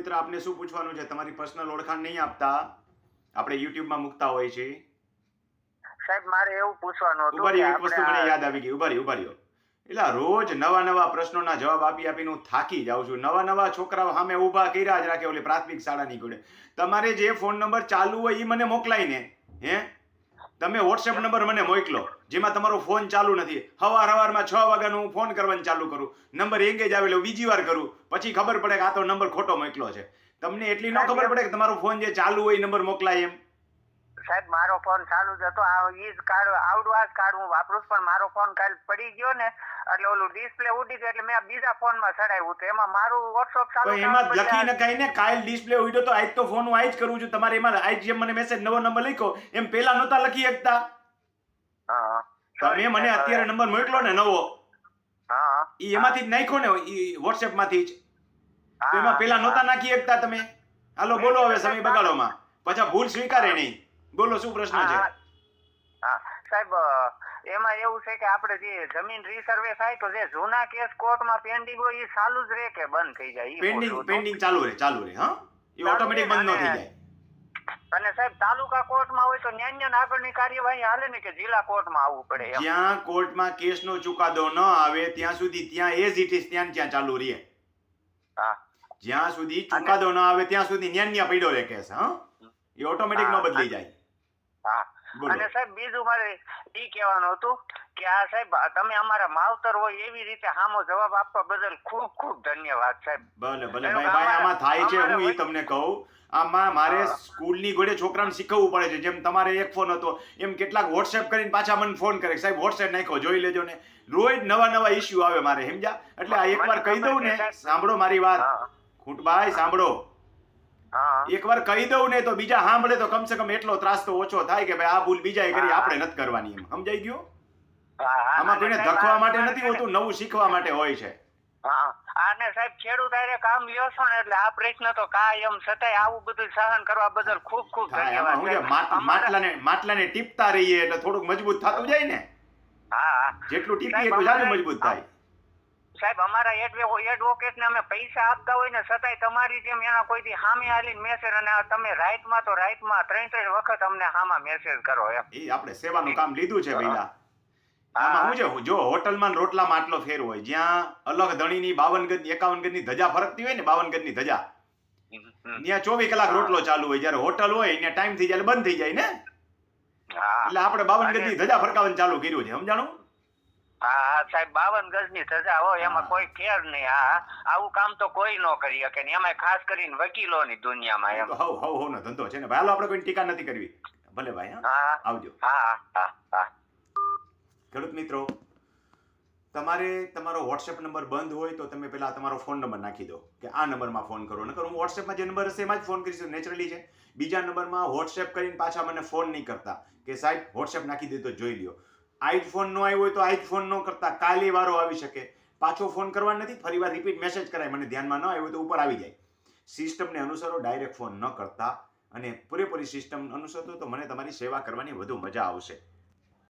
મિત્ર, આપને શું પૂછવાનું છે? તમારી પર્સનલ ઓળખાણ નહીં આપતા, આપણે યુટ્યુબમાં મૂકતા હોય છે. સાહેબ મારે એવું પૂછવાનું હતું ઉભા કે રહ્યો, એક આપણે વસ્તુ મને આ યાદ આવી ગઈ. ઉભા રહ્યો. એટલે રોજ નવા પ્રશ્નોના જવાબ આપીને હું થાકી જાઉં છું. નવા છોકરાઓ સામે ઊભા કર્યા જ રાખે ઓલી પ્રાથમિક શાળાની જોડે. તમારે જે ફોન નંબર ચાલુ હોય એ મને મોકલાઈને હે તમે વોટ્સએપ નંબર મને મોકલો જેમાં તમારો ફોન ચાલુ નથી. સવારમાં 6 વાગ્યાનો હું ફોન કરવાનું ચાલુ કરું, નંબર એંગેજ આવેલો બીજી વાર કરું, પછી ખબર પડે કે આ તો નંબર ખોટો મોકલો છે. તમને એટલી ન ખબર પડે કે તમારો ફોન જે ચાલુ હોય એ નંબર મોકલાય એમ? સાહેબ મારો ફોન ચાલુ જ હતો, ઈ જ કાર્ડ આવડું આ જ કાર્ડ હું વાપરું છું, પણ મારો ફોન કાલ પડી ગયો ને એટલે ઓલું ડિસ્પ્લે ઉડી ગયું એટલે મેં બીજા ફોનમાં ચડાવ્યું તો એમાં મારું વોટ્સઅપ ચાલુ પણ એમાં લખી નખાય ને કાલ ડિસ્પ્લે ઉડ્યો તો આજ તો ફોન હું આજ કરું છું. તમારે એમાં આજ જેમ મને મેસેજ નવો નંબર લખ્યો એમ પેલા નહોતા લખી શકતા? હા તમે મને અત્યારે નંબર મોકલો ને નવો, હા ઈ એમાંથી જ નાખ્યો ને, ઈ વોટ્સએપ માંથી જ. તો એમાં પેલા નહોતા નાખી શકતા તમે? હાલો બોલો હવે, સમય બગાડોમાં પાછા ભૂલ સ્વીકારે નહીં. બોલો શું પ્રશ્ન છે? હા સાહેબ, એમાં એવું છે કે આપણે જે જમીન રીસર્વે થાય તો જે જૂના કેસ કોર્ટમાં પેન્ડિંગ હોય એ ચાલુ જ રહે કે બંધ થઈ જાય? પેન્ડિંગ ચાલુ રહે. હા, એ ઓટોમેટિક બંધ ન થઈ જાય. અને સાહેબ તાલુકા કોર્ટમાં હોય તો ન્યાય આગળની કાર્યવાહી હાલે ને કે જિલ્લા કોર્ટમાં આવવું પડે? જ્યાં કોર્ટમાં કેસનો ચુકાદો ન આવે ત્યાં સુધી ત્યાં એઝ ઇટ ઇઝ ત્યાં ચાલુ રહે. હા, જ્યાં સુધી ચુકાદો ન આવે ત્યાં સુધી ન્યાય પડ્યો રહે કેસ. હા, એ ઓટોમેટિક ન બદલી જાય. હા. અને સાહેબ બીજું મારે ઈ કહેવાનું હતું કે આ સાહેબ તમે અમારા માવતર હોય એવી રીતે સામો જવાબ આપવા બદલ ખૂબ ખૂબ ધન્યવાદ સાહેબ. ભલે ભાઈ, આમાં થાય છે હું ઈ તમને કહું. આમાં મારે સ્કૂલની ઘોડે છોકરાને શીખવવું પડે છે. જેમ તમારે એક ફોન હતો એમ કેટલાક વોટ્સએપ કરીને પાછા મને ફોન કરે, સાહેબ વોટ્સએપ નાખ્યો જોઈ લેજો ને. રોજ નવા ઇસ્યુ આવે મારે, સમજ્યા? એટલે આ એકવાર કહી દઉં ને, સાંભળો મારી વાત ખૂંટભાઈ, સાંભળો. એકવાર કહી દઉં ને તો બીજા સાંભળે તો કમસે કમ એટલો ત્રાસ તો ઓછો થાય કે ભાઈ આ ભૂલ બીજાએ કરી, આપણે નથી કરવાની. એમ સમજાઈ ગયું? આમાં કોઈને ધખવા માટે નથી હોતું, નવું શીખવા માટે હોય છે. આને સાહેબ ખેડૂત આરે કામ લ્યો છો ને એટલે આ પ્રશ્ન તો કાયમ છતાંય આવું બધું સહન કરવા બદલ ખૂબ ખૂબ ધન્યવાદ. માટલાને ટીપતા રહીએ એટલે થોડુંક મજબૂત થતું જાય ને. જેટલું ટીપીએ એટલું જાજુ મજબૂત થાય. સાહેબ અમારા એડવોકેટ ને અમે પૈસા આપતા હોય ને છતાંય તમારી જેમ એના કોઈથી સામે આલીને મેસેજ, અને તમે રાઈટમાં તો રાઈટમાં 3 વખત અમને સામા મેસેજ કરો એમ. એ આપણે સેવાનું કામ લીધું છે ભઈલા. આમાં શું છે, જો હોટલમાં રોટલામાં આટલો ફેર હોય, જ્યાં અલગ ધણીની 52 ગજની 51 ગજની ધજા ફરકતી હોય ને, 52 ગજની ધજા, ત્યાં 24 કલાક રોટલો ચાલુ હોય. જયારે હોટલ હોય ત્યાં ટાઈમ થઈ જાય એટલે બંધ થઈ જાય ને. એટલે આપણે 52 ગજની ધજા ફરકાવવાનું ચાલુ કર્યું છે, સમજાણું? હા સાહેબ, 52 ગજની ધજા હોય એમાં કોઈ ફેર નહીં. આવું કામ તો કોઈ ન કરી શકે ને, એમાં ખાસ કરીને વકીલોની દુનિયામાં એમ. હવ નો ધંધો છે ને ભાઈ. હાલો, આપણે કોઈ ટીકા નથી કરવી. ભલે ભાઈ, હા આવજો. ખેડૂત મિત્રો, તમારે તમારો વોટ્સએપ નંબર બંધ હોય તો તમે પહેલા તમારો ફોન નંબર નાખી દો કે આ નંબરમાં ફોન કરો. નકર હું વોટ્સએપમાં જે નંબર હશે એમાં જ ફોન કરીશ, નેચરલી છે. બીજા નંબરમાં વોટ્સએપ કરીને પાછા મને ફોન નહીં કરતા કે સાહેબ વોટ્સએપ નાખી દીધો જોઈ લ્યો. આજ ફોન ન આવ્યો હોય તો આજ ફોન ન કરતા, કાલે વારો આવી શકે. પાછો ફોન કરવા નથી, ફરી વાર રિપીટ મેસેજ કરાય, મને ધ્યાનમાં ન આવ્યો તો ઉપર આવી જાય. સિસ્ટમને અનુસરો, ડાયરેક્ટ ફોન ન કરતા, અને પૂરેપૂરી સિસ્ટમ અનુસરતો તો મને તમારી સેવા કરવાની વધુ મજા આવશે.